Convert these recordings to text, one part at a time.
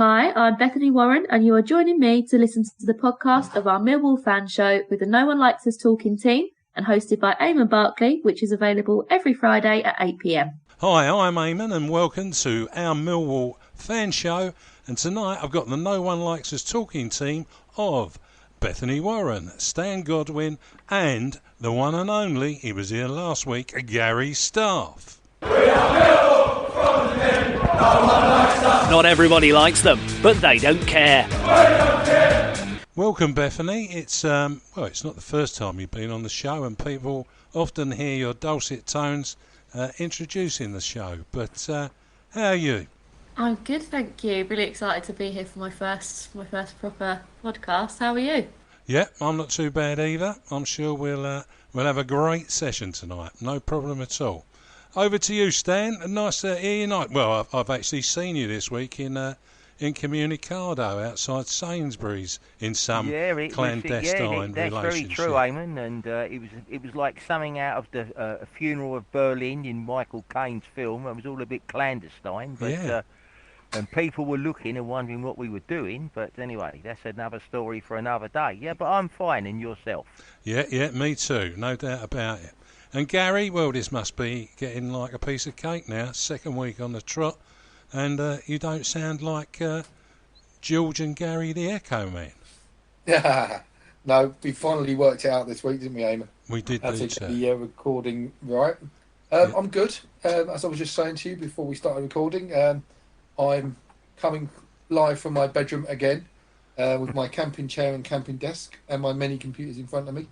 Hi, I'm Bethany Warren, and you are joining me to listen to the podcast of our Millwall fan show with the No One Likes Us talking team and hosted by Eamonn Barclay, which is available every Friday at 8 p.m. Hi, I'm Eamonn and welcome to our Millwall fan show. And tonight I've got the No One Likes Us talking team of Bethany Warren, Stan Godwin and the one and only, he was here last week, Gary Staff. We are Millwall from the men. No one likes us. Not everybody likes them, but they don't care. We don't care. Welcome, Bethany. It's it's not the first time you've been on the show, and people often hear your dulcet tones introducing the show. But how are you? I'm good, thank you. Really excited to be here for my first proper podcast. How are you? Yeah, I'm not too bad either. I'm sure we'll have a great session tonight. No problem at all. Over to you, Stan. Nice to hear you tonight. Well, I've actually seen you this week in Communicado outside Sainsbury's in some clandestine that's very true, Eamonn. And it was like something out of the Funeral of Berlin in Michael Caine's film. It was all a bit clandestine, but and people were looking and wondering what we were doing. But anyway, that's another story for another day. Yeah, but I'm fine. And yourself? Yeah, me too. No doubt about it. And Gary, well, this must be getting like a piece of cake now. Second week on the trot. And you don't sound like George and Gary the Echo Man. Yeah, no, we finally worked it out this week, didn't we, Eamonn? We did. Had to get the recording right. I'm good. As I was just saying to you before we started recording, I'm coming live from my bedroom again with my camping chair and camping desk and my many computers in front of me.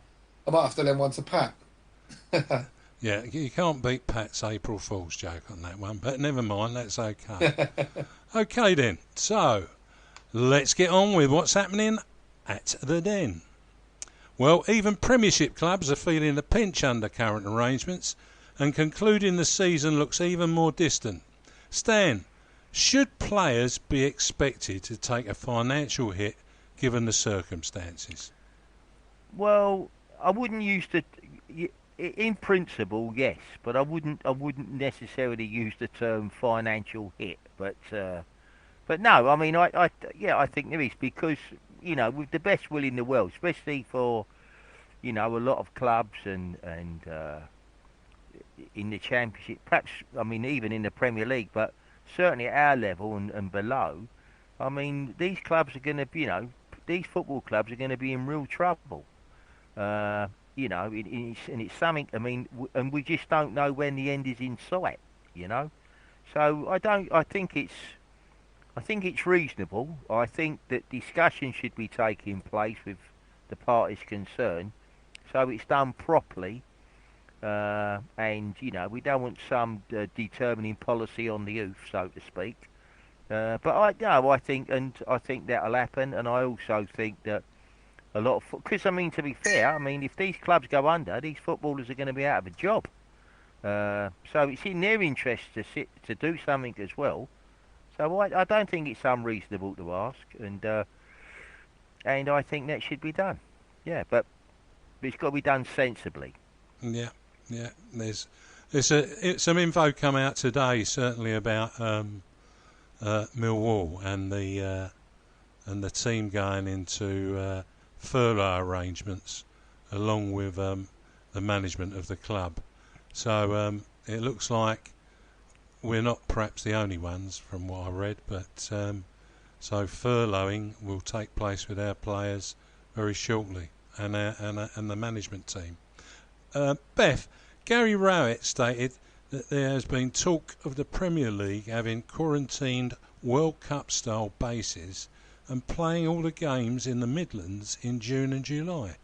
I might have to lend one to Pat. Yeah, you can't beat Pat's April Fool's joke on that one, but never mind, that's okay. Okay then, so let's get on with what's happening at the Den. Well, even Premiership clubs are feeling the pinch under current arrangements, and concluding the season looks even more distant. Stan, should players be expected to take a financial hit given the circumstances? Well, I wouldn't use the... In principle, yes, but I wouldn't necessarily use the term financial hit. But no, I mean, I think there is, because with the best will in the world, especially for a lot of clubs and in the Championship, perhaps even in the Premier League, but certainly at our level and below, I mean, these clubs are going to these football clubs are going to be in real trouble. It's something. I mean, and we just don't know when the end is in sight. So I think it's reasonable. I think that discussion should be taking place with the parties concerned, so it's done properly. And we don't want some determining policy on the hoof, so to speak. But I think that'll happen, and I also think that. A lot of, because to be fair, if these clubs go under, these footballers are going to be out of a job. So it's in their interest to do something as well. So I don't think it's unreasonable to ask, and I think that should be done. Yeah, but it's got to be done sensibly. Yeah. There's some info come out today, certainly about Millwall and the team going into. Furlough arrangements along with the management of the club. So it looks like we're not perhaps the only ones from what I read, but so furloughing will take place with our players very shortly and the management team. Beth, Gary Rowett stated that there has been talk of the Premier League having quarantined World Cup style bases and playing all the games in the Midlands in June and July.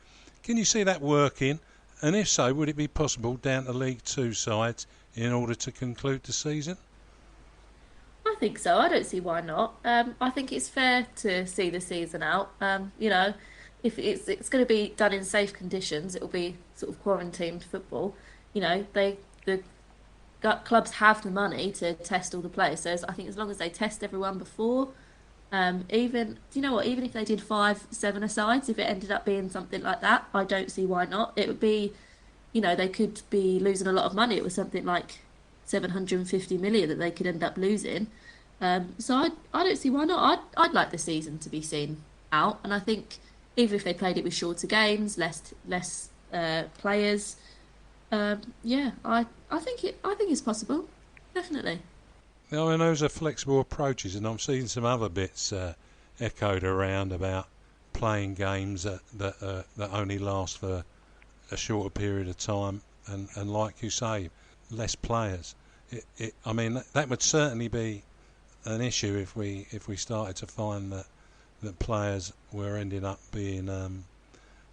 Can you see that working? And if so, would it be possible down to League Two sides in order to conclude the season? I think so. I don't see why not. I think it's fair to see the season out. If it's going to be done in safe conditions, it will be sort of quarantined football. The clubs have the money to test all the players. So I think as long as they test everyone before. Even if they did 5-7 asides, if it ended up being something like that, I don't see why not. It would be, they could be losing a lot of money. It was something like 750 million that they could end up losing. So I don't see why not. I'd like the season to be seen out, and I think even if they played it with shorter games, less players, yeah, I think it's possible, definitely. I mean, those are flexible approaches, and I'm seeing some other bits echoed around about playing games that only last for a shorter period of time, and like you say, less players. I mean, that would certainly be an issue if we started to find that players were ending up being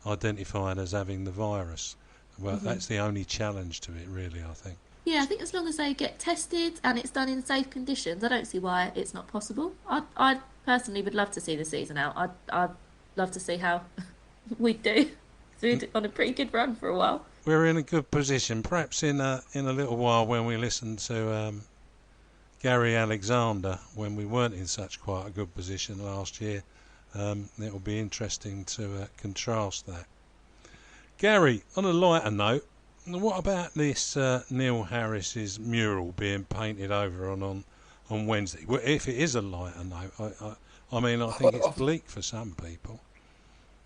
identified as having the virus. Well, that's the only challenge to it, really, I think. Yeah, I think as long as they get tested and it's done in safe conditions, I don't see why it's not possible. I personally would love to see the season out. I'd love to see how we'd do. We're on a pretty good run for a while. We're in a good position. Perhaps in a little while, when we listen to Gary Alexander, when we weren't in such quite a good position last year, it will be interesting to contrast that. Gary, on a lighter note, what about this Neil Harris's mural being painted over on Wednesday? Well, if it is a lighter note, I mean, I think it's bleak for some people.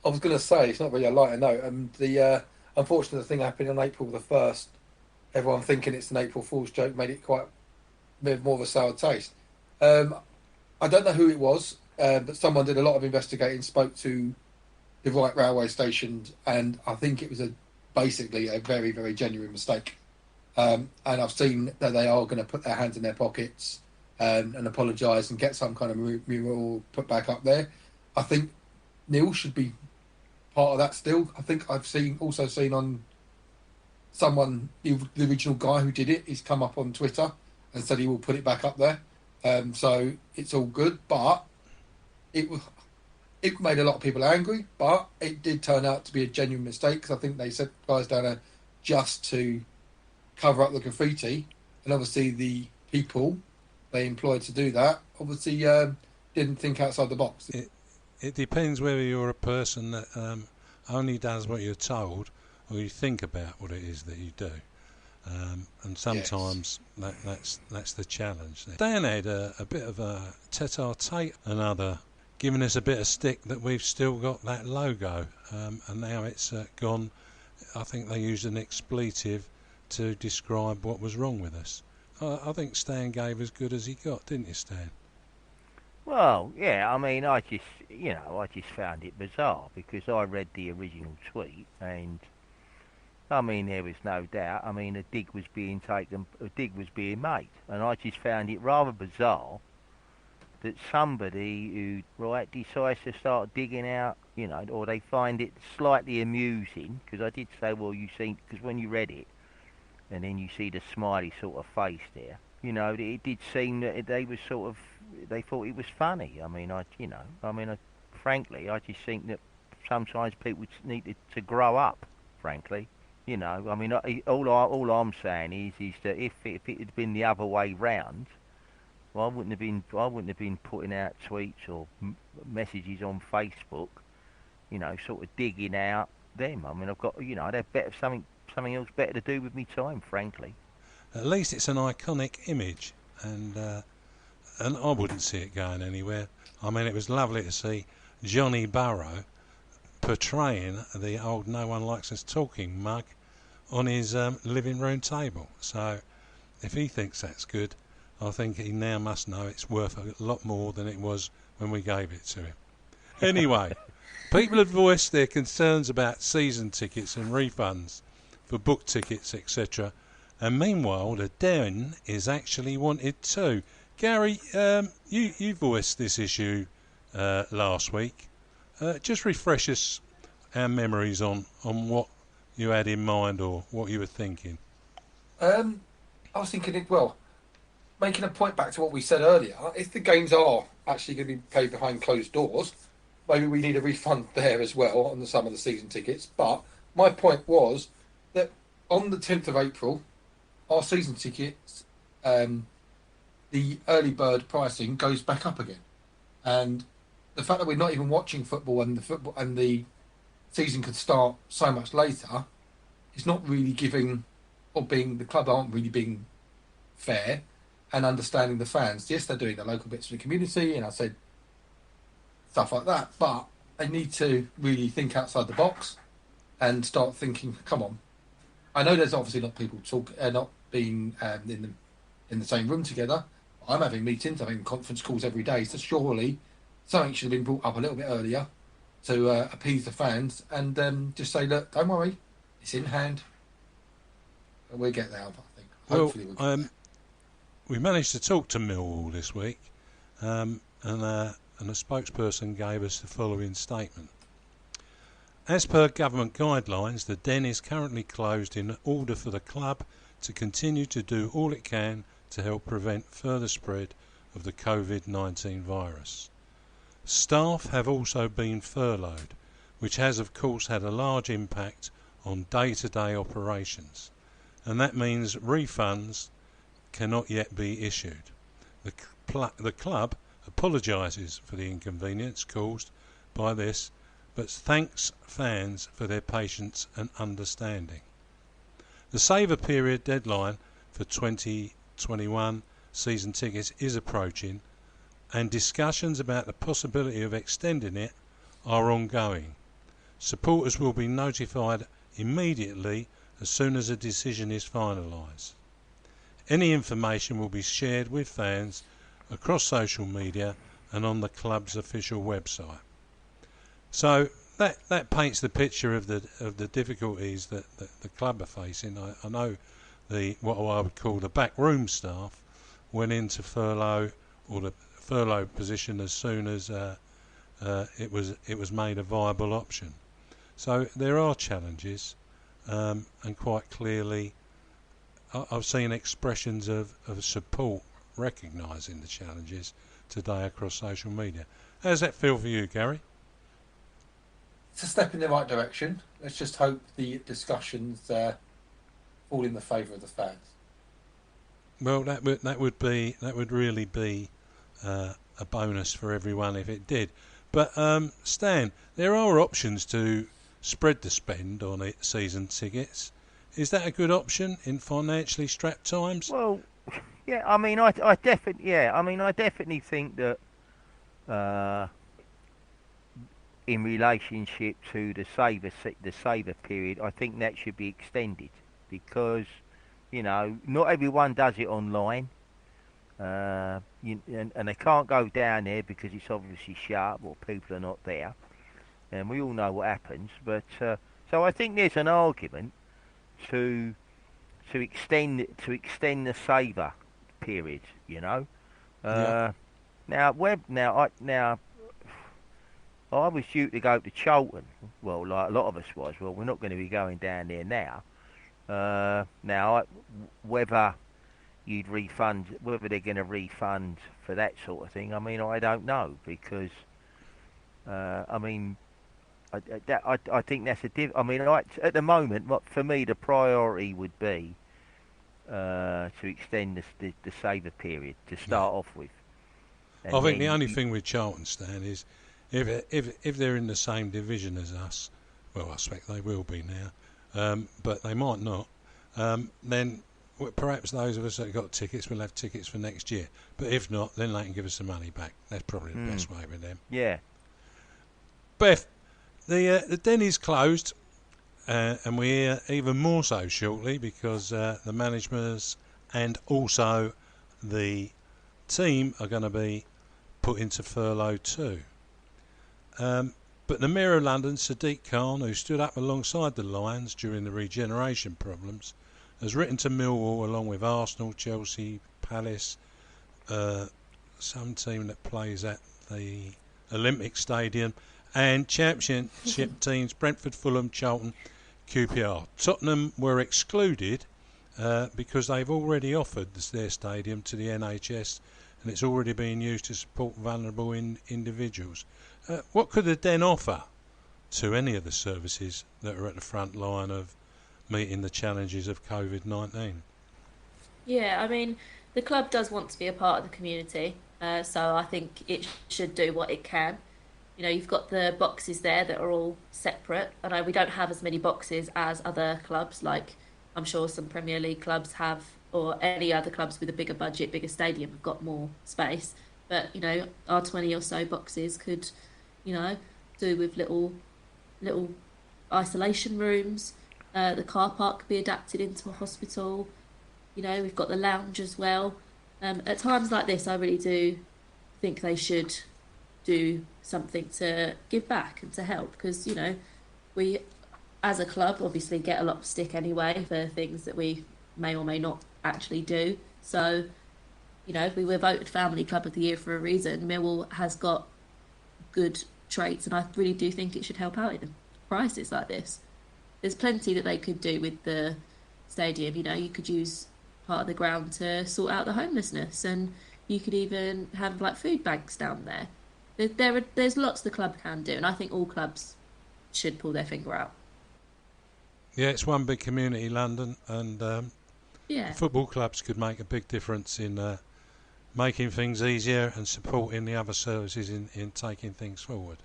I was going to say it's not really a lighter note, and the unfortunate thing happened on April the 1st. Everyone thinking it's an April Fool's joke made it quite a bit more of a sour taste. I don't know who it was, but someone did a lot of investigating, spoke to the right railway stations, and I think it was basically a very, very genuine mistake. And I've seen that they are going to put their hands in their pockets and apologise and get some kind of mural put back up there. I think Neil should be part of that still. I think I've also seen on someone, the original guy who did it, he's come up on Twitter and said he will put it back up there. So it's all good, but it made a lot of people angry, but it did turn out to be a genuine mistake, because I think they sent guys down there just to cover up the graffiti, and obviously the people they employed to do that obviously didn't think outside the box. It depends whether you're a person that only does what you're told, or you think about what it is that you do. And sometimes that's the challenge. Dan had a bit of a tete-a-tete, another giving us a bit of stick that we've still got that logo, and now it's gone. I think they used an expletive to describe what was wrong with us. I think Stan gave as good as he got, didn't you, Stan? Well, yeah, I mean, I just found it bizarre, because I read the original tweet, and I mean, there was no doubt. I mean, a dig was being made, and I just found it rather bizarre that somebody who decides to start digging out, or they find it slightly amusing, because I did say, well, because when you read it, and then you see the smiley sort of face there, it did seem that they thought it was funny. I mean, frankly, I just think that sometimes people need to grow up, frankly. I mean, all I'm saying is that if it had been the other way round, well, I wouldn't have been putting out tweets or messages on Facebook, sort of digging out them. I mean, I'd have something else better to do with me time, frankly. At least it's an iconic image, and I wouldn't see it going anywhere. I mean, it was lovely to see Johnny Burrow portraying the old "No One Likes Us Talking" mug on his living room table. So if he thinks that's good, I think he now must know it's worth a lot more than it was when we gave it to him. Anyway, people have voiced their concerns about season tickets and refunds for book tickets, etc. And meanwhile, the Den is actually wanted too. Gary, you voiced this issue last week. Just refresh us our memories on what you had in mind or what you were thinking. I was thinking, making a point back to what we said earlier, if the games are actually going to be played behind closed doors, maybe we need a refund there as well on some of the season tickets. But my point was that on the 10th of April, our season tickets, the early bird pricing goes back up again. And the fact that we're not even watching football and the season could start so much later is not really the club aren't really being fair. and understanding the fans. Yes, they're doing the local bits for the community, and I said stuff like that, but they need to really think outside the box and start thinking, come on. I know there's obviously not people not being in the same room together. I'm having meetings, I'm having conference calls every day, so surely something should have been brought up a little bit earlier to appease the fans and just say, look, don't worry, it's in hand. We'll get there, I think. Hopefully we'll get there. We managed to talk to Millwall this week, and a spokesperson gave us the following statement. As per government guidelines, the Den is currently closed in order for the club to continue to do all it can to help prevent further spread of the COVID-19 virus. Staff have also been furloughed, which has of course had a large impact on day-to-day operations, and that means refunds cannot yet be issued. The club apologises for the inconvenience caused by this, but thanks fans for their patience and understanding. The saver period deadline for 2021 season tickets is approaching, and discussions about the possibility of extending it are ongoing. Supporters will be notified immediately as soon as a decision is finalised. Any information will be shared with fans across social media and on the club's official website. So that paints the picture of the difficulties that the club are facing. I know what I would call the backroom staff went into furlough, or the furlough position, as soon as it was made a viable option. So there are challenges, and quite clearly I've seen expressions of support recognising the challenges today across social media. How does that feel for you, Gary? It's a step in the right direction. Let's just hope the discussions fall in the favour of the fans. Well, that would really be a bonus for everyone if it did. But Stan, there are options to spread the spend on season tickets. Is that a good option in financially strapped times? Well, yeah. I mean, I definitely think that in relationship to the saver period, I think that should be extended because not everyone does it online, and they can't go down there because it's obviously shut or people are not there, and we all know what happens. But so I think there's an argument to extend the saver period. Yeah. Now I was due to go to Charlton. Well, like a lot of us was. Well, we're not going to be going down there now. Whether they're going to refund for that sort of thing, I mean, I don't know because I think that's I mean, at the moment, for me, the priority would be to extend the saver period to start off with. I think the only thing with Charlton, Stan, is if they're in the same division as us, well, I expect they will be now, but they might not. Then perhaps those of us that got tickets will have tickets for next year. But if not, then they can give us the money back. That's probably the best way with them. Yeah. Beth, the Den is closed, and we hear even more so shortly because the management and also the team are going to be put into furlough too. But the Mayor of London, Sadiq Khan, who stood up alongside the Lions during the regeneration problems, has written to Millwall along with Arsenal, Chelsea, Palace, some team that plays at the Olympic Stadium, and Championship teams Brentford, Fulham, Charlton, QPR. Tottenham were excluded because they've already offered their stadium to the NHS and it's already being used to support vulnerable individuals. What could the Den offer to any of the services that are at the front line of meeting the challenges of COVID-19? Yeah, I mean, the club does want to be a part of the community, so I think it should do what it can. You've got the boxes there that are all separate. I know we don't have as many boxes as other clubs, like I'm sure some Premier League clubs have or any other clubs with a bigger budget, bigger stadium have got more space. But, our 20 or so boxes could, do with little isolation rooms. The car park could be adapted into a hospital. We've got the lounge as well. At times like this, I really do think they should do something to give back and to help, because, we, as a club, obviously get a lot of stick anyway for things that we may or may not actually do. So, we were voted Family Club of the Year for a reason. Millwall has got good traits, and I really do think it should help out in a crisis like this. There's plenty that they could do with the stadium. You could use part of the ground to sort out the homelessness, and you could even have like food banks down there. There's lots the club can do, and I think all clubs should pull their finger out. Yeah, it's one big community, London, and football clubs could make a big difference in making things easier and supporting the other services in taking things forward.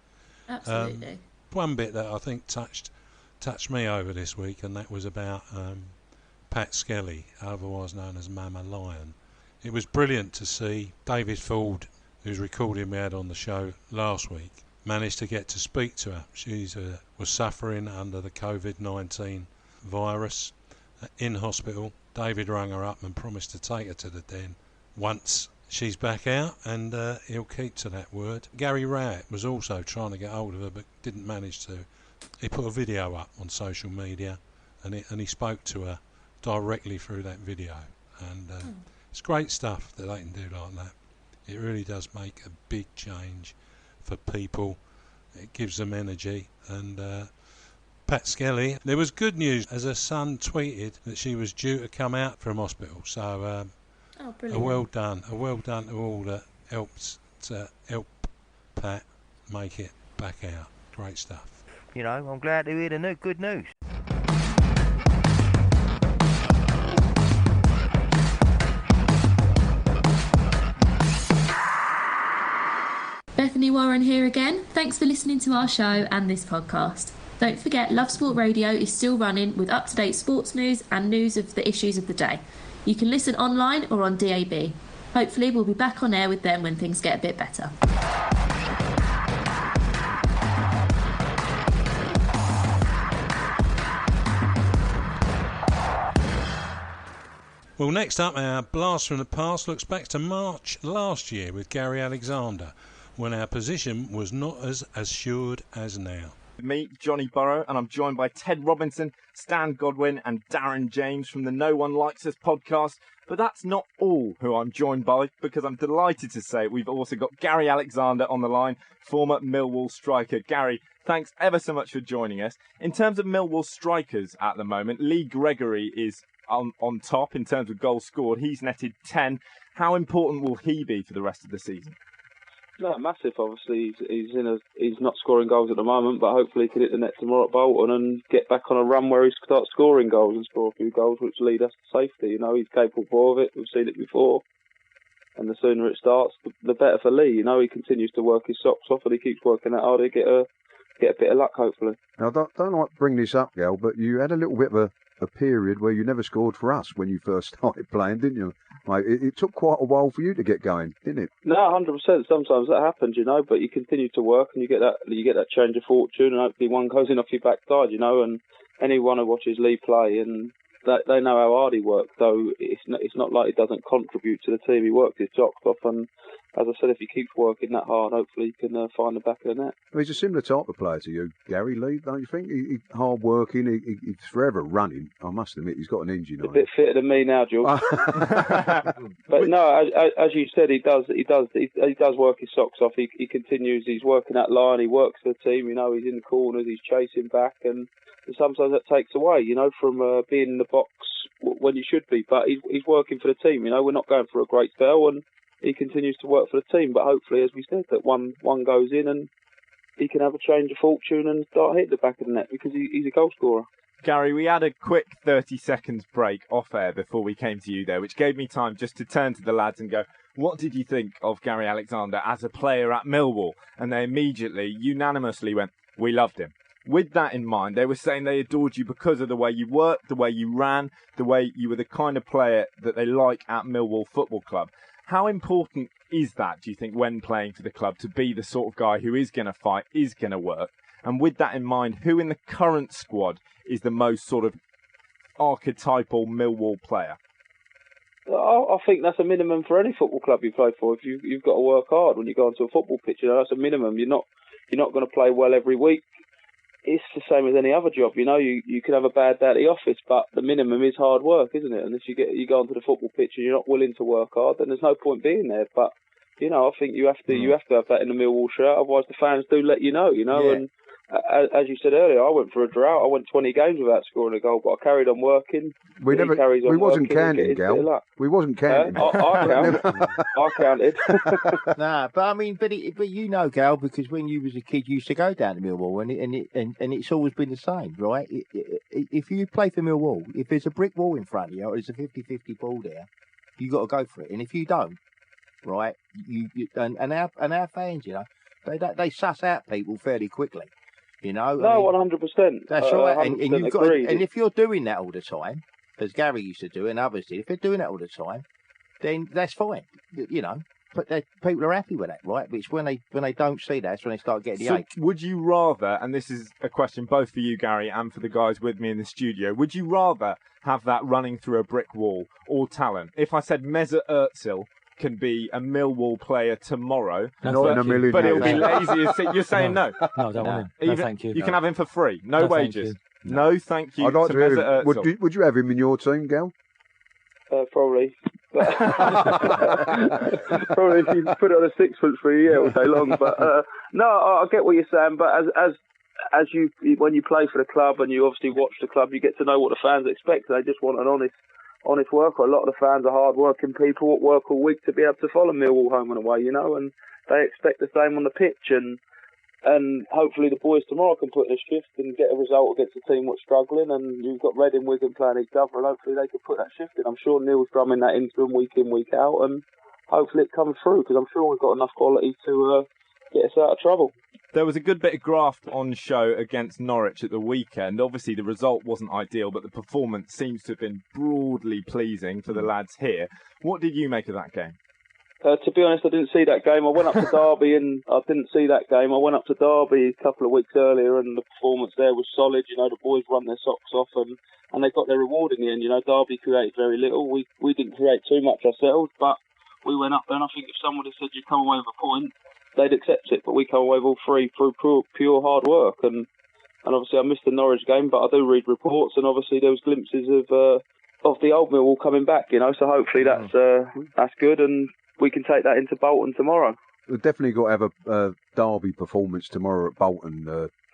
Absolutely. One bit that I think touched me over this week, and that was about Pat Skelly, otherwise known as Mama Lion. It was brilliant to see David Ford, whose recording we had on the show last week, managed to get to speak to her. She was suffering under the COVID-19 virus in hospital. David rang her up and promised to take her to the den once she's back out, and he'll keep to that word. Gary Rowett was also trying to get hold of her but didn't manage to. He put a video up on social media, and he spoke to her directly through that video, and it's great stuff that they can do like that. It really does make a big change for people. It gives them energy. And Pat Skelly, there was good news as her son tweeted that she was due to come out from hospital. So a well done to all that helps to help Pat make it back out. Great stuff. I'm glad to hear the good news. Bethany Warren here again. Thanks for listening to our show and this podcast. Don't forget, Love Sport Radio is still running with up-to-date sports news and news of the issues of the day. You can listen online or on DAB. Hopefully we'll be back on air with them when things get a bit better. Well, next up, our Blast from the Past looks back to March last year with Gary Alexander, when our position was not as assured as now. Me, Johnny Burrow, and I'm joined by Ted Robinson, Stan Godwin and Darren James from the No One Likes Us podcast. But that's not all who I'm joined by, because I'm delighted to say we've also got Gary Alexander on the line, former Millwall striker. Gary, thanks ever so much for joining us. In terms of Millwall strikers at the moment, Lee Gregory is on top in terms of goals scored. He's netted 10. How important will he be for the rest of the season? No, massive. Obviously, he's not scoring goals at the moment, but hopefully he can hit the net tomorrow at Bolton and get back on a run where he starts scoring goals and score a few goals, which lead us to safety. He's capable of it. We've seen it before, and the sooner it starts, the better for Lee. He continues to work his socks off, and he keeps working that hard. He'll get a bit of luck, hopefully. Now, don't like to bring this up, Gal, but you had a little bit of a period where you never scored for us when you first started playing, didn't you? Like, it took quite a while for you to get going, didn't it? No, 100%. Sometimes that happens, but you continue to work and you get that change of fortune, and hopefully one goes in off your backside, and anyone who watches Lee play, and they know how hard he works, though it's not like he doesn't contribute to the team. He works his socks off, and as I said, if he keeps working that hard, hopefully he can find the back of the net. Well, he's a similar type of player to you, Gary Lee, don't you think? He's hard working, he's forever running. I must admit, he's got an engine on him. A bit fitter than me now, George. But no, as you said, he does work his socks off. He continues. He's working that line. He works for the team. He's in the corners. He's chasing back, and sometimes that takes away, from being in the box when you should be. But he's working for the team. We're not going for a great spell, and he continues to work for the team. But hopefully, as we said, that one goes in and he can have a change of fortune and start hitting the back of the net, because he's a goal scorer. Gary, we had a quick 30 seconds break off air before we came to you there, which gave me time just to turn to the lads and go, what did you think of Gary Alexander as a player at Millwall? And they immediately, unanimously went, we loved him. with that in mind, they were saying they adored you because of the way you worked, the way you ran, the way you were the kind of player that they like at Millwall Football Club. How important is that, do you think, when playing for the club, to be the sort of guy who is going to fight, is going to work? And with that in mind, who in the current squad is the most sort of archetypal Millwall player? I think that's a minimum for any football club you play for. If you've got to work hard when you go onto a football pitch, that's a minimum. You're not going to play well every week. It's the same as any other job. You can have a bad day at the office, but the minimum is hard work, isn't it? And if you go onto the football pitch and you're not willing to work hard, then there's no point being there. But I think you have to have that in the Millwall shirt. Otherwise, the fans do let you know. Yeah. And as you said earlier, I went for a drought. I went 20 games without scoring a goal, but I carried on working. We wasn't counting, Gal. We wasn't counting. I counted. Nah, but but Gal, because when you was a kid, you used to go down to Millwall, and it's always been the same, right? If you play for Millwall, if there's a brick wall in front of you, or there's a 50-50 ball there, you got to go for it. And if you don't, right, and our fans, they suss out people fairly quickly. No, 100%. That's right. And you've got, agreed. and if you're doing that all the time, as Gary used to do and others did, if they're doing that all the time, then that's fine. But people are happy with that, right? But it's when they don't see that, that's when they start getting the ache. Would you rather, and this is a question both for you, Gary, and for the guys with me in the studio, would you rather have that running through a brick wall or talent? If I said Mesut Özil can be a Millwall player tomorrow, not in a million but years. it'll be lazy as you're saying no. No, I don't want him. No, thank you. You can have him for free, no wages. No, thank you. I'd like to hear Mesut him. Özil. Would you have him in your team, Gal? Probably. Probably if you put it on a 6 foot for a year all day long. But no, I get what you're saying. But as you when you play for the club and you obviously watch the club, you get to know what the fans expect. They just want an honest worker. A lot of the fans are hard-working people that work all week to be able to follow Millwall home and away, and they expect the same on the pitch. And hopefully the boys tomorrow can put in a shift and get a result against a team that's struggling. And you've got Reading, Wigan playing each other, and hopefully they can put that shift in. I'm sure Neil's drumming that into them week in, week out, and hopefully it comes through, because I'm sure we've got enough quality to get us out of trouble. There was a good bit of graft on show against Norwich at the weekend. Obviously, the result wasn't ideal, but the performance seems to have been broadly pleasing for the lads here. What did you make of that game? To be honest, I didn't see that game. I went up to Derby and I didn't see that game. I went up to Derby a couple of weeks earlier and the performance there was solid. The boys run their socks off and they got their reward in the end. Derby created very little. We didn't create too much ourselves, but we went up there, and I think if someone had said you come away with a point, they'd accept it. But we come away with all three through pure hard work. And obviously I missed the Norwich game, but I do read reports, and obviously there was glimpses of the old Millwall coming back. So hopefully that's good, and we can take that into Bolton tomorrow. We've definitely got to have a Derby performance tomorrow at Bolton,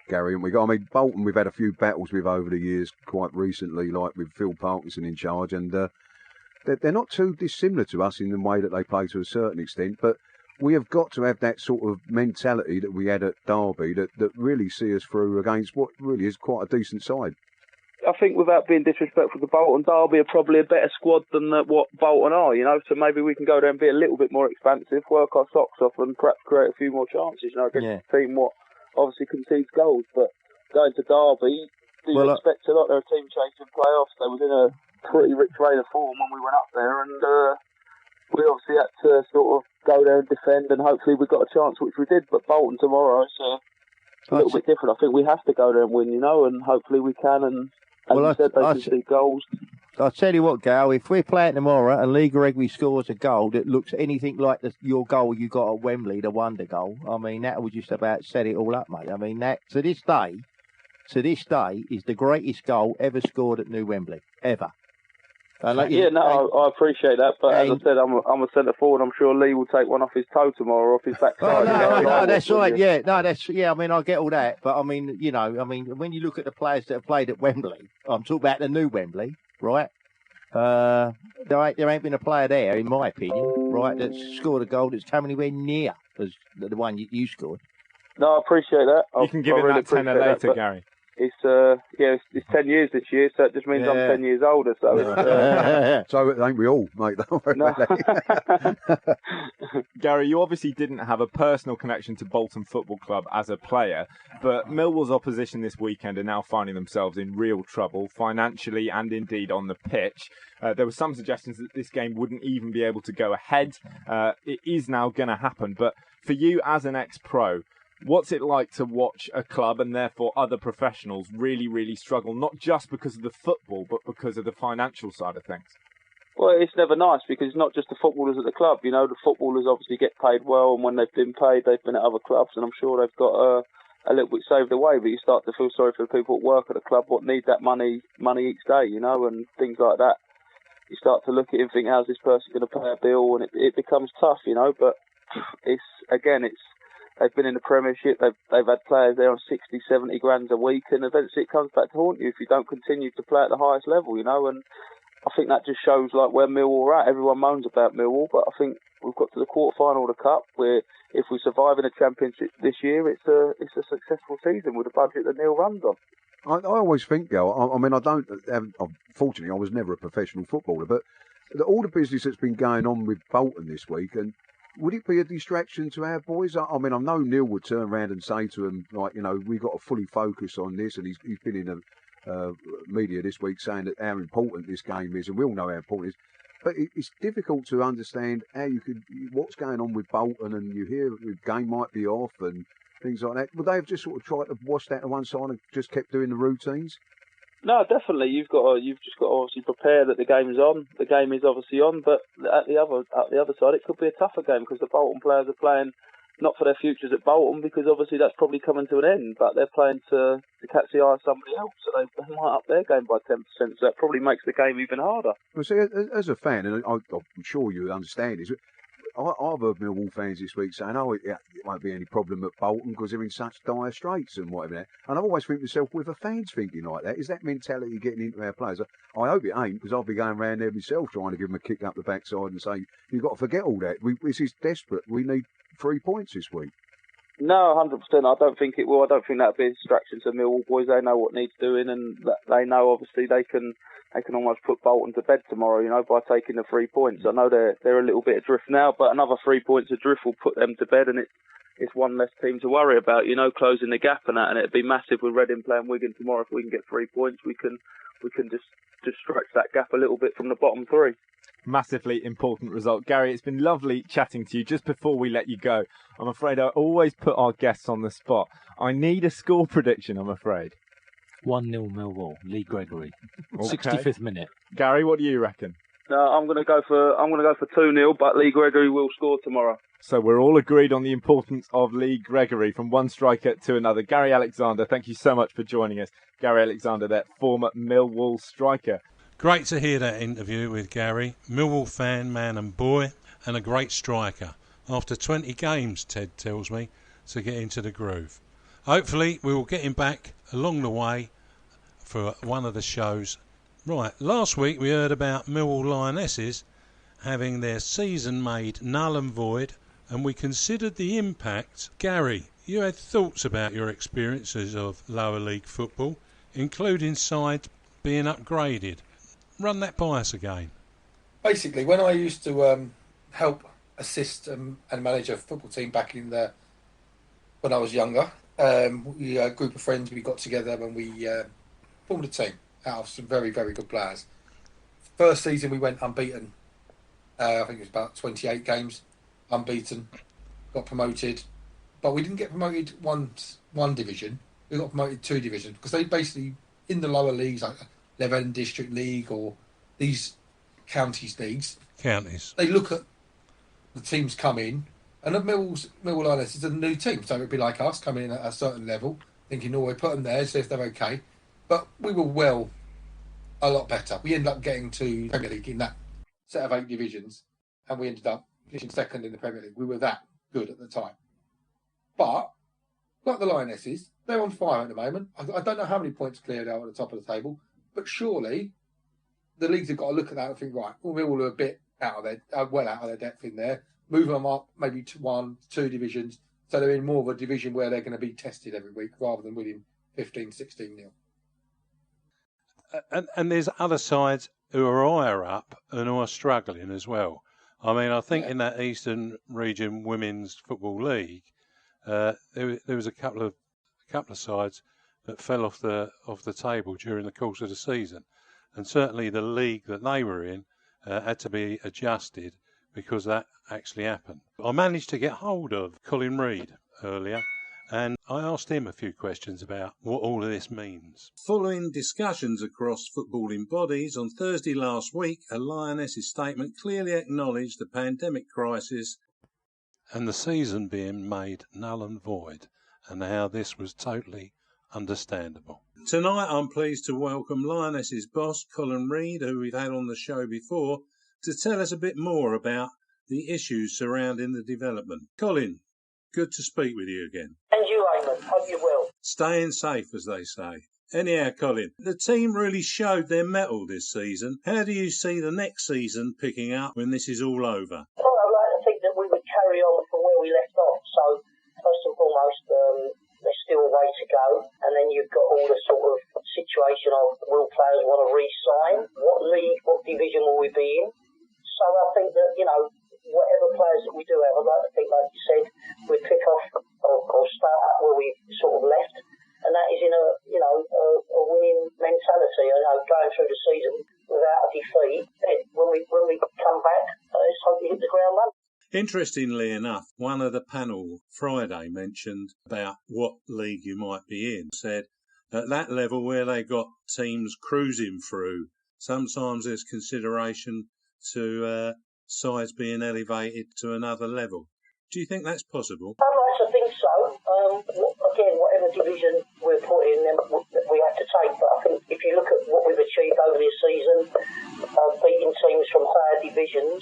Gary, haven't we? Bolton we've had a few battles with over the years, quite recently, like with Phil Parkinson in charge, and they're not too dissimilar to us in the way that they play to a certain extent, but we have got to have that sort of mentality that we had at Derby that really see us through against what really is quite a decent side. I think without being disrespectful to Bolton, Derby are probably a better squad than what Bolton are, so maybe we can go there and be a little bit more expansive, work our socks off and perhaps create a few more chances, against a team what obviously concedes goals. But going to Derby, you expect a lot. They're a team chasing playoffs. They was in a pretty rich vein of form when we went up there, and we obviously had to sort of go there and defend, and hopefully we got a chance, which we did. But Bolton tomorrow is a little bit different. I think we have to go there and win, and hopefully we can. And as you said, they can see goals. I'll tell you what, Gal, if we're playing tomorrow and Liga Regby scores a goal that looks anything like your goal you got at Wembley, the wonder goal, that would just about set it all up, mate. That to this day is the greatest goal ever scored at New Wembley, ever. I appreciate that, but as I said, I'm a centre forward. I'm sure Lee will take one off his toe tomorrow, off his backside. No, that's right. Yeah, no, I get all that, but when you look at the players that have played at Wembley, I'm talking about the new Wembley, right? There ain't been a player there, in my opinion, right, that's scored a goal that's come anywhere near as the one you scored. No, I appreciate that. You can give him that tenner later, Gary. it's 10 years this year, so it just means I'm 10 years older. So so ain't we all, mate? No. Gary, you obviously didn't have a personal connection to Bolton Football Club as a player, but Millwall's opposition this weekend are now finding themselves in real trouble, financially and indeed on the pitch. There were some suggestions that this game wouldn't even be able to go ahead. It is now going to happen, but for you as an ex-pro, what's it like to watch a club and therefore other professionals really, really struggle, not just because of the football, but because of the financial side of things? Well, it's never nice because it's not just the footballers at the club. You know, the footballers obviously get paid well, and when they've been paid, they've been at other clubs, and I'm sure they've got a little bit saved away. But you start to feel sorry for the people that work at the club, what need that money each day, you know, and things like that. You start to look at it and think, how's this person going to pay a bill? And it becomes tough, you know. But they've been in the Premiership. They've had players there on 60, 70 grand a week, and eventually it comes back to haunt you if you don't continue to play at the highest level, you know. And I think that just shows like where Millwall are at. Everyone moans about Millwall, but I think we've got to the quarter-final of the Cup, where if we survive in the Championship this year, it's a successful season with a budget that Neil runs on. I always think, Gal, I mean, fortunately, I was never a professional footballer, but all the business that's been going on with Bolton this week, and would it be a distraction to our boys? I mean, I know Neil would turn around and say to them, like, you know, we've got to fully focus on this, and he's been in the media this week saying that how important this game is, and we all know how important it is. But it's difficult to understand what's going on with Bolton, and you hear the game might be off and things like that. Would they have just sort of tried to wash that to one side and just kept doing the routines? No, definitely. You've just got to obviously prepare that the game's on. The game is obviously on, but at the other side, it could be a tougher game because the Bolton players are playing not for their futures at Bolton, because obviously that's probably coming to an end, but they're playing to catch the eye of somebody else, so they might up their game by 10%, so that probably makes the game even harder. Well, see, as a fan, and I'm sure you understand this, I've heard Millwall fans this week saying, it won't be any problem at Bolton because they're in such dire straits and whatever. And I've always think to myself, with the fans thinking like that, is that mentality getting into our players? I hope it ain't, because I'll be going around there myself trying to give them a kick up the backside and say, you've got to forget all that. This is desperate. We need 3 points this week. No, 100%. I don't think it will. I don't think that'll be a distraction to Millwall boys. They know what needs doing, and they know obviously they can almost put Bolton to bed tomorrow, you know, by taking the 3 points. I know they're a little bit adrift now, but another 3 points adrift will put them to bed, and it's one less team to worry about, you know, closing the gap and that. And it'd be massive with Reading playing Wigan tomorrow. If we can get 3 points, we can just stretch that gap a little bit from the bottom three. Massively important result. Gary, it's been lovely chatting to you. Just before we let you go, I'm afraid I always put our guests on the spot. I need a score prediction, I'm afraid. 1-0 Millwall, Lee Gregory. Okay. 65th minute. Gary, what do you reckon? I'm going to go for 2-0, but Lee Gregory will score tomorrow. So we're all agreed on the importance of Lee Gregory, from one striker to another. Gary Alexander, thank you so much for joining us. Gary Alexander, that former Millwall striker. Great to hear that interview with Gary. Millwall fan, man and boy, and a great striker. After 20 games, Ted tells me, to get into the groove. Hopefully we will get him back along the way for one of the shows. Right, last week we heard about Millwall Lionesses having their season made null and void, and we considered the impact. Gary, you had thoughts about your experiences of lower league football, including sides being upgraded. Run that by us again. Basically, when I used to help assist and manage a football team back when I was younger, we a group of friends, we got together and we formed a team out of some very, very good players. First season we went unbeaten. I think it was about 28 games unbeaten. Got promoted, but we didn't get promoted one division. We got promoted 2 divisions because they basically, in the lower leagues like Leven District League or these counties leagues, they look at the teams come in, and at Millwall Lionesses is a new team, so it'd be like us coming in at a certain level, thinking, we put them there, see if they're okay. But we were a lot better. We ended up getting to Premier League in that set of 8 divisions, and we ended up finishing second in the Premier League. We were that good at the time. But like the Lionesses, they're on fire at the moment. I don't know how many points cleared out at the top of the table. But surely the leagues have got to look at that and think, right, we're all a bit out of their depth in there. Move them up maybe to 1, 2 divisions, so they're in more of a division where they're going to be tested every week rather than winning 15, 16-0. And there's other sides who are higher up and who are struggling as well. I mean, I think in that Eastern Region Women's Football League, there was a couple of sides that fell off the table during the course of the season, and certainly the league that they were in had to be adjusted because that actually happened. I managed to get hold of Colin Reid earlier, and I asked him a few questions about what all of this means. Following discussions across footballing bodies, on Thursday last week, a Lionesses statement clearly acknowledged the pandemic crisis and the season being made null and void, and how this was totally understandable. Tonight I'm pleased to welcome Lionesses boss Colin Reid, who we've had on the show before, to tell us a bit more about the issues surrounding the development. Colin, good to speak with you again. And you, Eamonn. Hope you're well. Staying safe, as they say. Anyhow, Colin, the team really showed their mettle this season. How do you see the next season picking up when this is all over? Well, I'd like to think that we would carry on from where we left off. So, first and foremost, there's still a way to go. And then you've got all the sort of situation of will players want to re-sign? What league, what division will we be in? So I think that, whatever players that we do have, I'd like to think, like you said, we pick off or start up where we sort of left. And that is in a winning mentality. Going through the season without a defeat. When we come back, let's hope we hit the ground running. Interestingly enough, one of the panel Friday mentioned about what league you might be in. Said at that level where they got teams cruising through, sometimes there's consideration to sides being elevated to another level. Do you think that's possible? I'd like to think so. Again, whatever division we're put in, then we have to take. But I think if you look at what we've achieved over this season, beating teams from higher divisions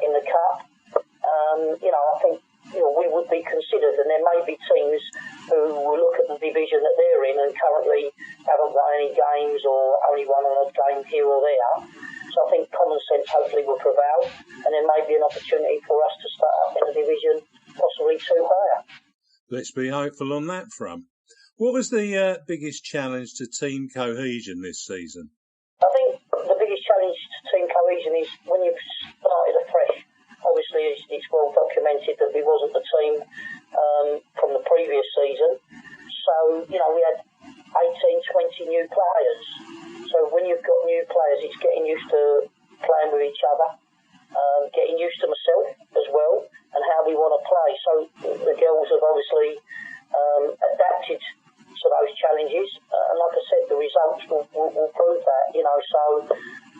in the cup, I think we would be considered. And there may be teams who will look at the division that they're in and currently haven't won any games or only won an odd game here or there. So I think common sense hopefully will prevail, and there may be an opportunity for us to start up in a division possibly two higher. Let's be hopeful on that front. What was the biggest challenge to team cohesion this season? I think the biggest challenge to team cohesion is when you've started afresh. Obviously, it's well documented that we wasn't the team from the previous season. So, we had 18, 20 new players. So when you've got new players, it's getting used to playing with each other, getting used to myself as well, and how we want to play. So the girls have obviously adapted to those challenges, and like I said, the results will prove that. So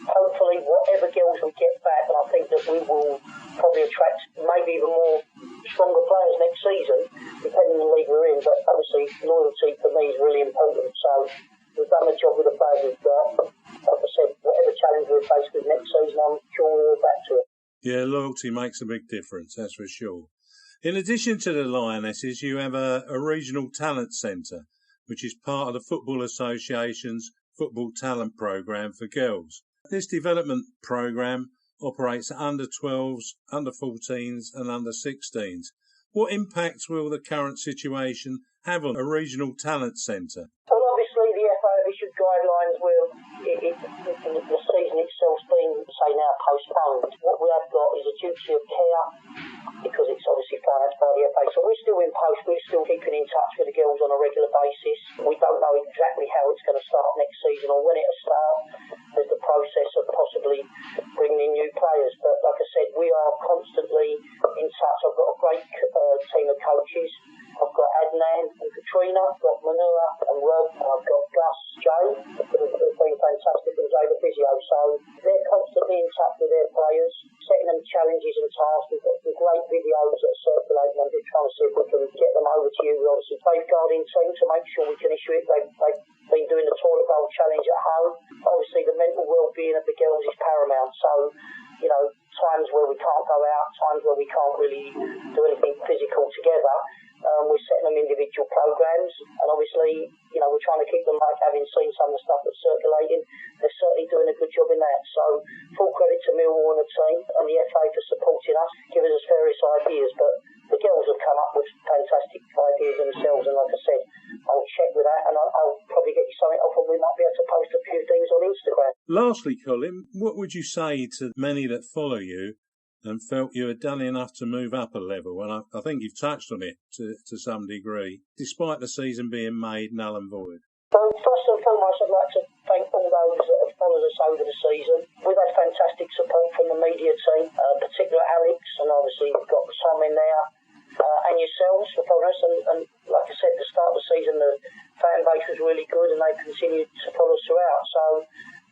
hopefully whatever girls we get back, and I think that we will probably attract maybe even more stronger players next season, depending on the league we're in. But obviously loyalty for me is really important. So we've done the job with the players we've got. Like I said, whatever challenge we're faced with next season, I'm sure we'll back to it. Yeah, loyalty makes a big difference, that's for sure. In addition to the Lionesses, you have a regional talent centre, which is part of the Football Association's Football Talent Programme for girls. This development programme operates at under 12s, under 14s and under 16s. What impact will the current situation have on a regional talent centre? Well, obviously the FA have issued guidelines where the season itself's been, say now, postponed. What we have got is a duty of care because it's obviously financed by the FA. So we're still in post, we're still keeping in touch with the girls on a regular basis. We don't know exactly how it's going to start next season or when it'll start. There's the process of possibly bringing in new players. But like I said, we are constantly in touch. I've got a great team of coaches. I've got Adnan and Katrina, I've got Manua and Rob, and I've got Gus, Joe, who've been fantastic and Jay the physio. So they're constantly in touch with their players, setting them challenges and tasks. We've got some great videos that are circulating. I'm just trying to see if we can get them over to you. We're obviously safeguarding team to make sure we can issue it. They've been doing the toilet bowl challenge at home. Obviously the mental well-being of the girls is paramount. So, times where we can't go out, times where we can't really do anything physical together, we're setting them individual programs, and obviously, we're trying to keep them, like having seen some of the stuff that's circulating, they're certainly doing a good job in that. So, full credit to Millwall and the team and the FA for supporting us, giving us various ideas, but the girls have come up with fantastic ideas themselves, and like I said, I'll check with that, and I'll probably get you something off, and we might be able to post a few things on Instagram. Lastly, Colin, what would you say to many that follow you and felt you had done enough to move up a level? And I think you've touched on it to some degree, despite the season being made null and void. Well, first and foremost, I'd like to thank all those that have followed us over the season. We've had fantastic support from the media team, particularly Alex, and obviously we've got Tom in there, and yourselves for following us. And like I said, at the start of the season, the fan base was really good, and they continued to follow us throughout. So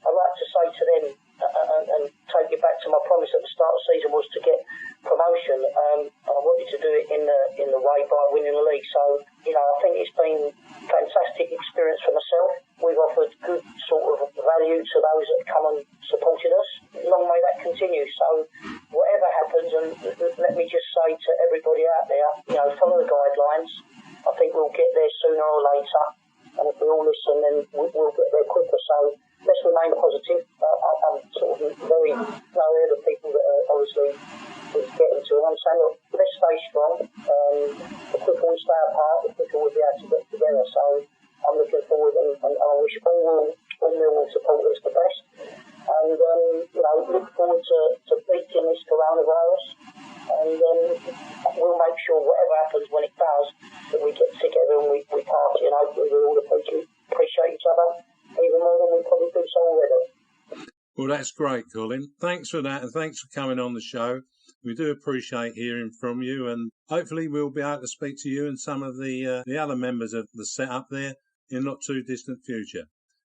I'd like to say to them, and take it back to my promise at the start of the season, was to get promotion. I wanted to do it in the way by winning the league. So, I think it's been a fantastic experience for myself. We've offered good sort of value to those that have come and supported us. Long may that continue. So whatever happens, and let me just say to everybody out there, follow the guidelines. I think we'll get there sooner or later. And if we all listen, then we'll get there quicker. So let's remain positive. I'm sort of very aware of the people that are obviously getting to it. I'm saying, look, let's stay strong. The quicker we stay apart, the quicker we'll be able to get together. So I'm looking forward, and I wish all Millwall supporters the best. And, look forward to beating this coronavirus. And we'll make sure whatever happens when it does, that we get together and we party, and hopefully we all appreciate each other even more than we probably do so already. Well, that's great, Colin. Thanks for that, and thanks for coming on the show. We do appreciate hearing from you, and hopefully we'll be able to speak to you and some of the other members of the setup there in not too distant future.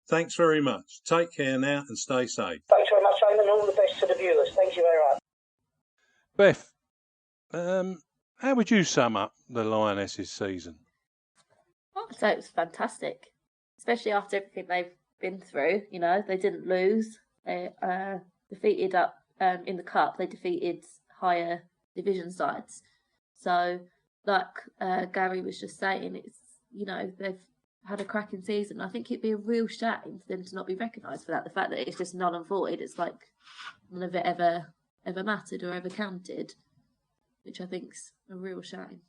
Thanks very much. Take care now and stay safe. Thanks very much, Eamonn, and all the best to the viewers. Thank you very much. Beth, how would you sum up the Lionesses season? I'd say it was fantastic, especially after everything they've been through. They didn't lose. They defeated up in the cup. They defeated higher division sides. So, like Gary was just saying, it's they've had a cracking season. I think it'd be a real shame for them to not be recognised for that. The fact that it's just null and void. It's like none of it ever mattered or ever counted, which I think's a real shame.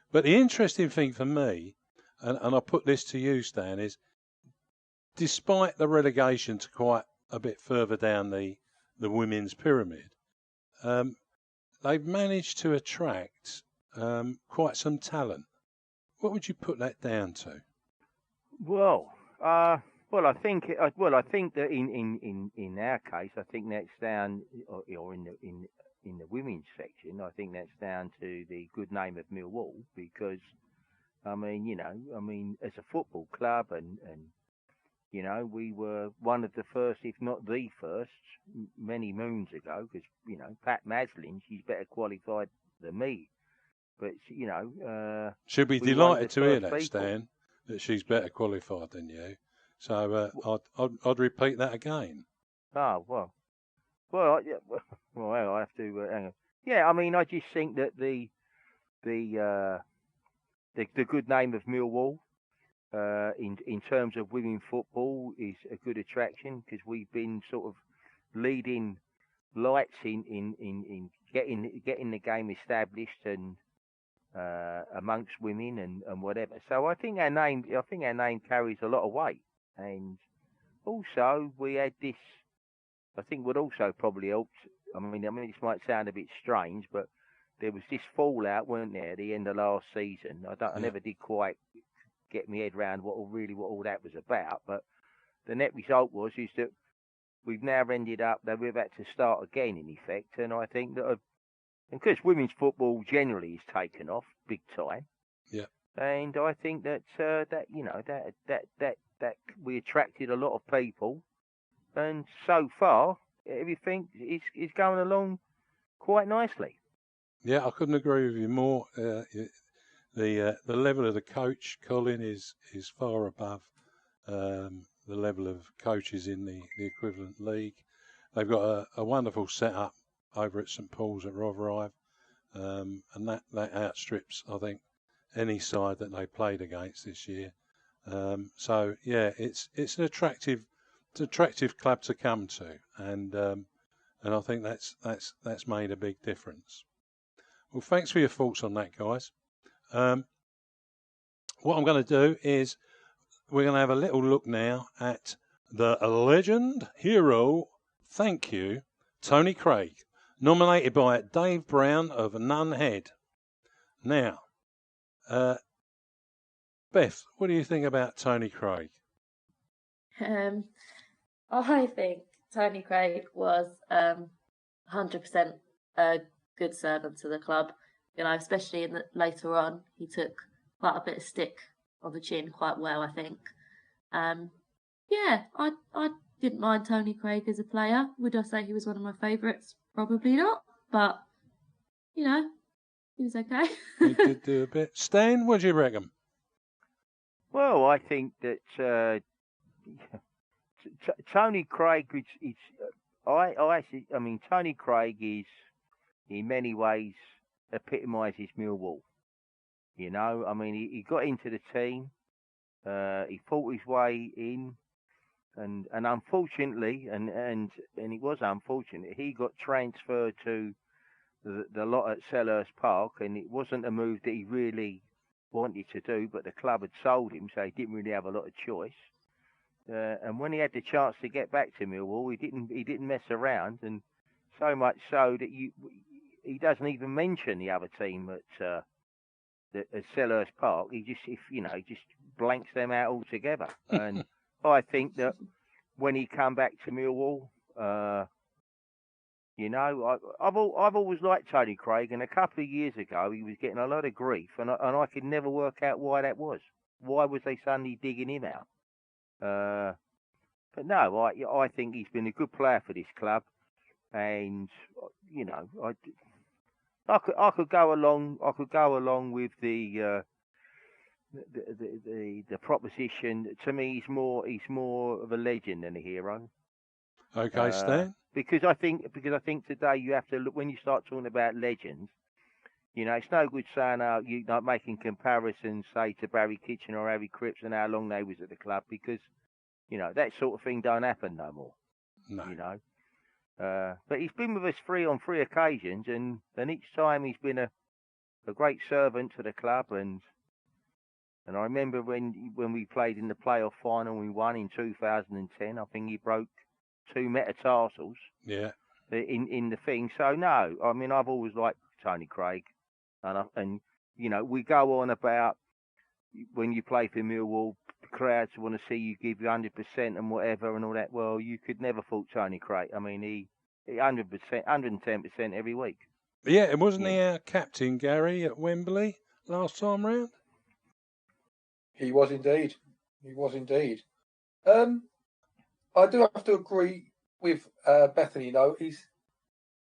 But the interesting thing for me, and I put this to you, Stan, is despite the relegation to quite a bit further down the women's pyramid, they've managed to attract quite some talent. What would you put that down to? Well, I think that in our case, I think that's down, or in the women's section, I think that's down to the good name of Millwall, because as a football club, and we were one of the first, if not the first, many moons ago, because Pat Maslin, she's better qualified than me, but she'll be delighted to hear that, Stan, that she's better qualified than you. So I'd repeat that again. Oh well, I have to hang on. Yeah, I just think that the good name of Millwall in terms of women football is a good attraction, because we've been sort of leading lights in getting the game established and amongst women and whatever. So I think our name carries a lot of weight. And also we had this, I think what also probably helped, this might sound a bit strange, but there was this fallout, weren't there, at the end of last season. I never did quite get my head around what all that was about, but the net result is that we've now ended up that we've had to start again, in effect. And I think that, because women's football generally is taken off big time, yeah, and I think that that we attracted a lot of people, and so far everything is going along quite nicely. Yeah, I couldn't agree with you more. The level of the coach, Colin, is far above the level of coaches in the equivalent league. They've got a wonderful setup over at St Paul's at Rotherhithe, and that outstrips, I think, any side that they played against this year. So yeah, it's an attractive club to come to, and I think that's made a big difference. Well, thanks for your thoughts on that, guys. what I'm going to do is we're going to have a little look now at the legend, hero, thank you, Tony Craig, nominated by Dave Brown of Nunhead. Now, Beth, what do you think about Tony Craig? I think Tony Craig was 100% a good servant to the club. You know, especially later on, he took quite a bit of stick on the chin quite well, I think. Yeah, I didn't mind Tony Craig as a player. Would I say he was one of my favourites? Probably not, but, you know, he was okay. He did do a bit. Stan, what do you reckon? Well, I think that Tony Craig, I mean, Tony Craig is, in many ways, epitomises Millwall. You know, I mean, he got into the team, he fought his way in, and unfortunately, and it was unfortunate, he got transferred to the lot at Selhurst Park, and it wasn't a move that he really wanted to do, but the club had sold him, so he didn't really have a lot of choice. And when he had the chance to get back to Millwall, he didn't mess around, and so much so that he doesn't even mention the other team at Selhurst Park. He just blanks them out altogether. And I think that when he come back to Millwall, you know, I've always liked Tony Craig, and a couple of years ago he was getting a lot of grief, and I could never work out why that was. Why was they suddenly digging him out? But no, I think he's been a good player for this club, and you know, I could go along with the proposition. To me, he's more of a legend than a hero. Okay, Stan. Because I think today you have to look, when you start talking about legends. You know, it's no good saying you like making comparisons, say, to Barry Kitchen or Harry Cripps and how long they was at the club, because you know that sort of thing don't happen no more. No. You know, but he's been with us on three occasions, and each time he's been a great servant to the club. And I remember when we played in the playoff final, we won in 2010. I think he broke 2 metatarsals. Yeah. In the thing. So no, I mean, I've always liked Tony Craig, and you know, we go on about when you play for Millwall, crowds want to see you give 100% and whatever and all that. Well, you could never fault Tony Craig. I mean, he 100%, 110% every week. Yeah, and wasn't he our captain, Gary, at Wembley last time round? He was indeed. He was indeed. I do have to agree with Bethany, though.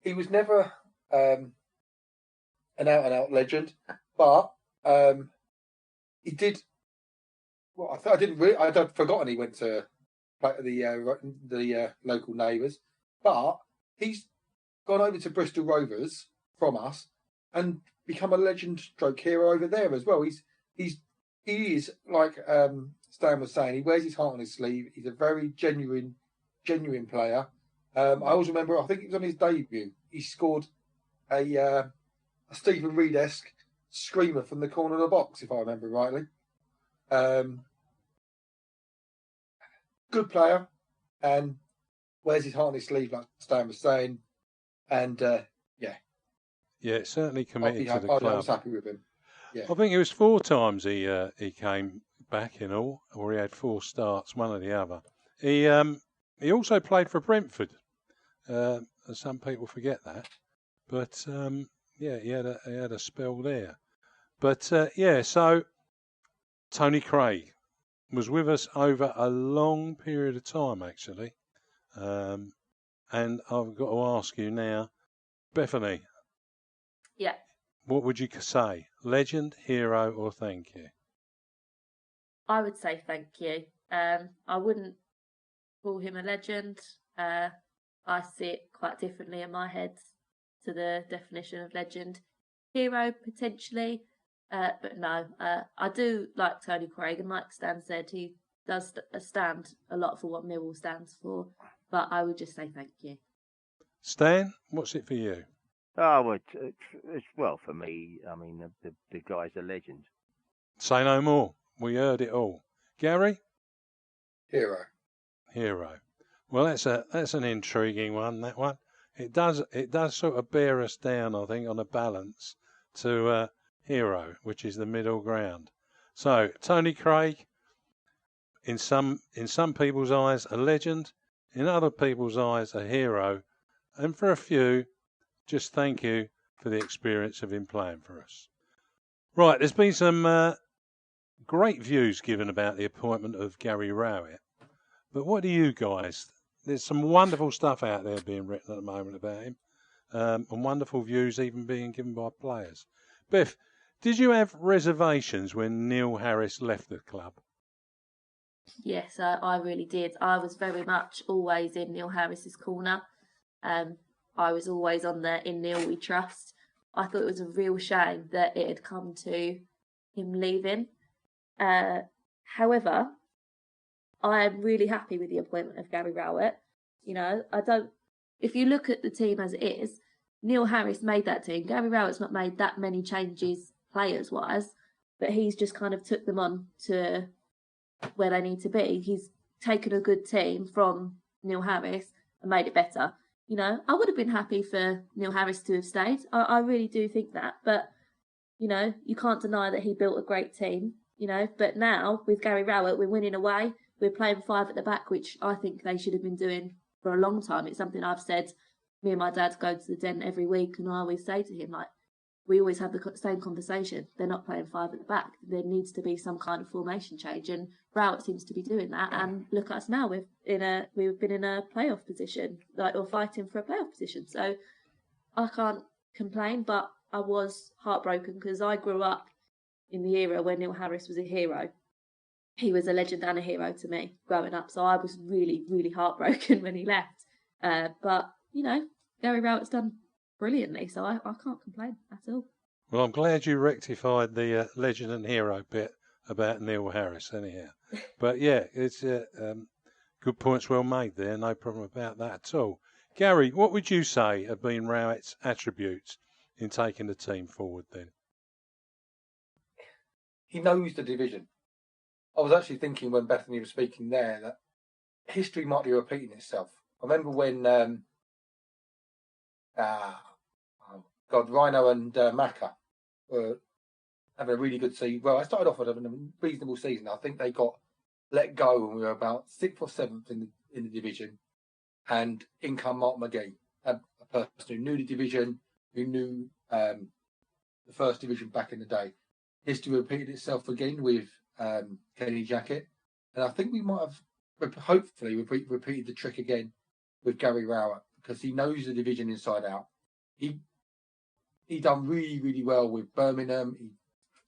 He was never an out-and-out legend, but he did. Well, I'd forgotten he went to the local neighbours, but he's gone over to Bristol Rovers from us and become a legend stroke hero over there as well. He is like Stan was saying. He wears his heart on his sleeve. He's a very genuine player. I always remember, I think it was on his debut, he scored a Stephen Reed-esque screamer from the corner of the box, if I remember rightly. Good player, and wears his heart on his sleeve, like Stan was saying. And yeah, certainly committed to the club. I was happy with him. Yeah. I think it was 4 times he came back in all, or he had 4 starts, one or the other. He also played for Brentford. Some people forget that, but yeah, he had a spell there. But so Tony Craig was with us over a long period of time, actually. And I've got to ask you now, Bethany. Yeah. What would you say? Legend, hero, or thank you? I would say thank you. I wouldn't call him a legend. I see it quite differently in my head to the definition of legend. Hero, potentially, but no. I do like Tony Craig, and like Stan said, he does stand a lot for what Millwall stands for, but I would just say thank you. Stan, what's it for you? Oh, well, for me, I mean, the guy's a legend. Say no more. We heard it all. Gary? Hero. Hero. Well, that's an intriguing one, that one. It does sort of bear us down, I think, on a balance to hero, which is the middle ground. So, Tony Craig, in some people's eyes, a legend, in other people's eyes, a hero, and for a few, just thank you for the experience of him playing for us. Right, there's been some great views given about the appointment of Gary Rowett, but what do you guys? There's some wonderful stuff out there being written at the moment about him, and wonderful views even being given by players. Beth, did you have reservations when Neil Harris left the club? Yes, I really did. I was very much always in Neil Harris's corner. I was always on the "In Neil We Trust." I thought it was a real shame that it had come to him leaving. However, I am really happy with the appointment of Gary Rowett. You know, if you look at the team as it is, Neil Harris made that team. Gary Rowett's not made that many changes players-wise, but he's just kind of took them on to where they need to be. He's taken a good team from Neil Harris and made it better. You know, I would have been happy for Neil Harris to have stayed. I really do think that. But, you know, you can't deny that he built a great team, you know. But now, with Gary Rowett, we're winning away. We're playing 5 at the back, which I think they should have been doing for a long time. It's something I've said. Me and my dad go to the den every week, and I always say to him, like, we always have the same conversation. They're not playing 5 at the back. There needs to be some kind of formation change, and Rowett seems to be doing that. And look at us now. We've been in a playoff position, or fighting for a playoff position. So I can't complain, but I was heartbroken because I grew up in the era when Neil Harris was a hero. He was a legend and a hero to me growing up. So I was really, really heartbroken when he left. But, you know, Gary Rowett's done brilliantly, so I can't complain at all. Well, I'm glad you rectified the legend and hero bit about Neil Harris, anyhow. But yeah, it's good points well made there. No problem about that at all. Gary, what would you say have been Rowett's attributes in taking the team forward then? He knows the division. I was actually thinking when Bethany was speaking there that history might be repeating itself. I remember when Rhino and Macca were having a really good season. Well, I started off with having a reasonable season. I think they got let go when we were about 6th or 7th in the division. And in come Mark McGee, a person who knew the division, who knew the first division back in the day. History repeated itself again with Kenny Jackett. And I think we might have hopefully repeated the trick again with Gary Rowett, because he knows the division inside out. He done really, really well with Birmingham.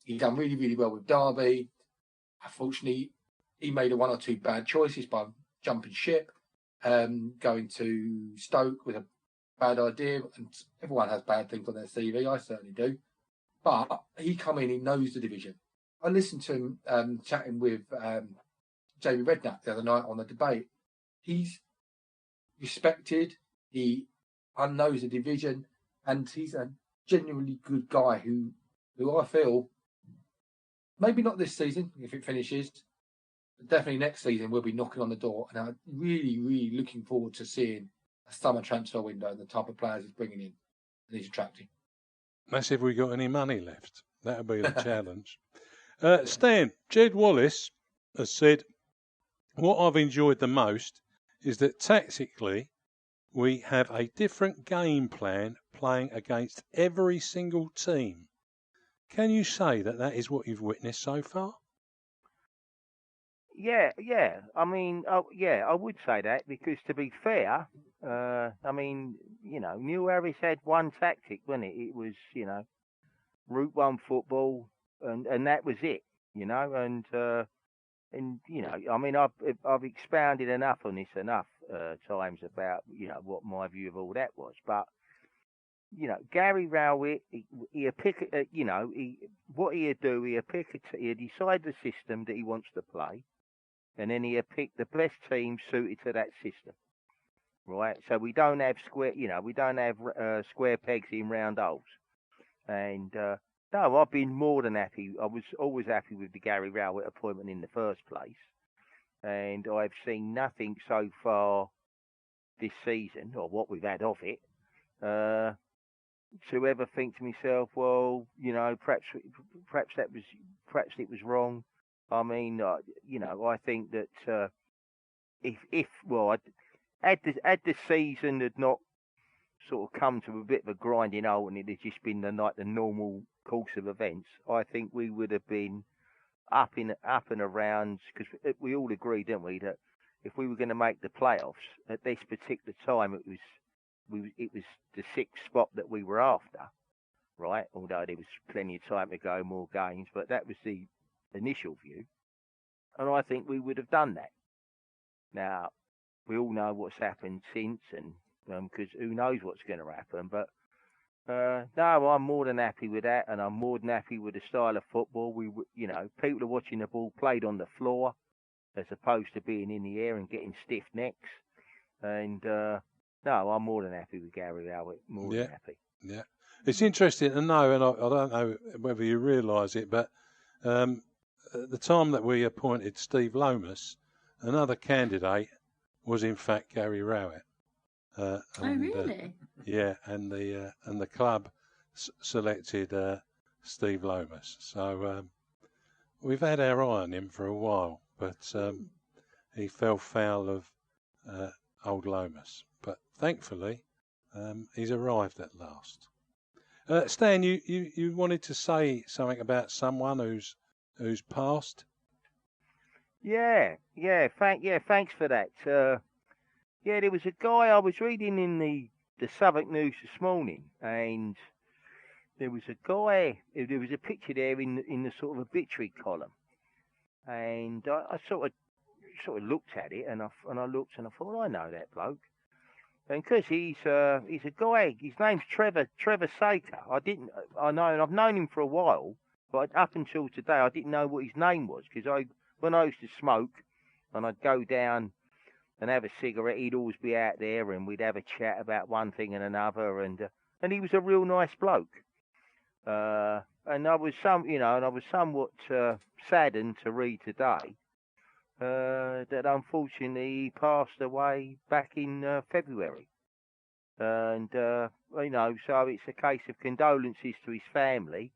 He done really, really well with Derby. Unfortunately, he made 1 or 2 bad choices by jumping ship. Going to Stoke with a bad idea, and everyone has bad things on their CV. I certainly do. But he come in, he knows the division. I listened to him chatting with Jamie Redknapp the other night on the debate. He's respected. He knows the division, and he's a genuinely good guy who I feel, maybe not this season if it finishes, but definitely next season we'll be knocking on the door. And I'm really, really looking forward to seeing a summer transfer window and the type of players he's bringing in and he's attracting. That's if we got any money left. That'll be the challenge. Stan, Jed Wallace has said, what I've enjoyed the most is that tactically we have a different game plan playing against every single team. Can you say that is what you've witnessed so far? Yeah. I mean, I would say that, because to be fair, I mean, you know, Neil Harris had one tactic, wasn't it? It was, you know, Route 1 football, and that was it, you know, and you know, I mean, I've expounded enough on this times about, you know, what my view of all that was, but you know, Gary Rowett, he'll pick, you know, what he'll do, he'll decide the system that he wants to play, and then he'll pick the best team suited to that system, right? So we don't have square pegs in round holes, and No, I've been more than happy. I was always happy with the Gary Rowett appointment in the first place. And I've seen nothing so far this season, or what we've had of it, to ever think to myself, well, perhaps it was wrong. I mean, I think that had the season had not sort of come to a bit of a grinding halt and it had just been the normal course of events, I think we would have been up and around, because we all agreed, didn't we, that if we were going to make the playoffs at this particular time, it was the sixth spot that we were after, right? Although there was plenty of time to go, more games, but that was the initial view, and I think we would have done that. Now, we all know what's happened since, and because who knows what's going to happen, but no, I'm more than happy with that, and I'm more than happy with the style of football. People are watching the ball played on the floor as opposed to being in the air and getting stiff necks. And no, I'm more than happy with Gary Rowett. More than happy. Yeah, it's interesting to know, and I don't know whether you realise it, but at the time that we appointed Steve Lomas, another candidate was in fact Gary Rowett. Really? Yeah, and the club selected Steve Lomas. So we've had our eye on him for a while, but he fell foul of old Lomas. But thankfully, he's arrived at last. Stan, you wanted to say something about someone who's passed? Yeah. Thanks for that. Yeah, there was a guy I was reading in the Southwark News this morning, and there was a guy. There was a picture there in the sort of obituary column, and I sort of looked at it, and I thought, I know that bloke, and because he's a guy. His name's Trevor Saker. I've known him for a while, but up until today I didn't know what his name was, because when I used to smoke, and I'd go down and have a cigarette, he'd always be out there, and we'd have a chat about one thing and another, and he was a real nice bloke. And I was somewhat saddened to read today that unfortunately he passed away back in February, and so it's a case of condolences to his family,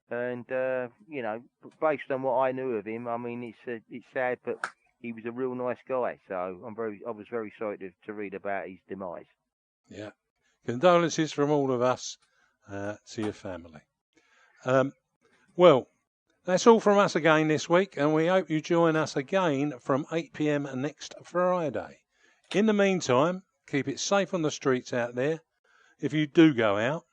and based on what I knew of him, I mean it's sad, but he was a real nice guy, so I was very sorry to read about his demise. Yeah. Condolences from all of us to your family. Well, that's all from us again this week, and we hope you join us again from 8 p.m. next Friday. In the meantime, keep it safe on the streets out there if you do go out.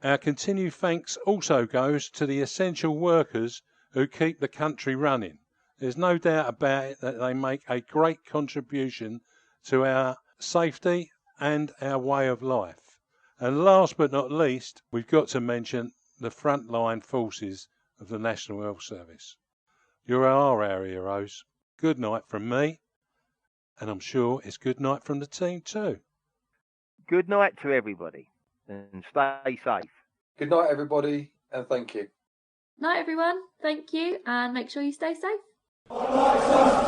Our continued thanks also goes to the essential workers who keep the country running. There's no doubt about it that they make a great contribution to our safety and our way of life. And last but not least, we've got to mention the frontline forces of the National Health Service. You are our heroes. Good night from me, and I'm sure it's good night from the team too. Good night to everybody, and stay safe. Good night, everybody, and thank you. Night, everyone. Thank you, and make sure you stay safe. Lionesses!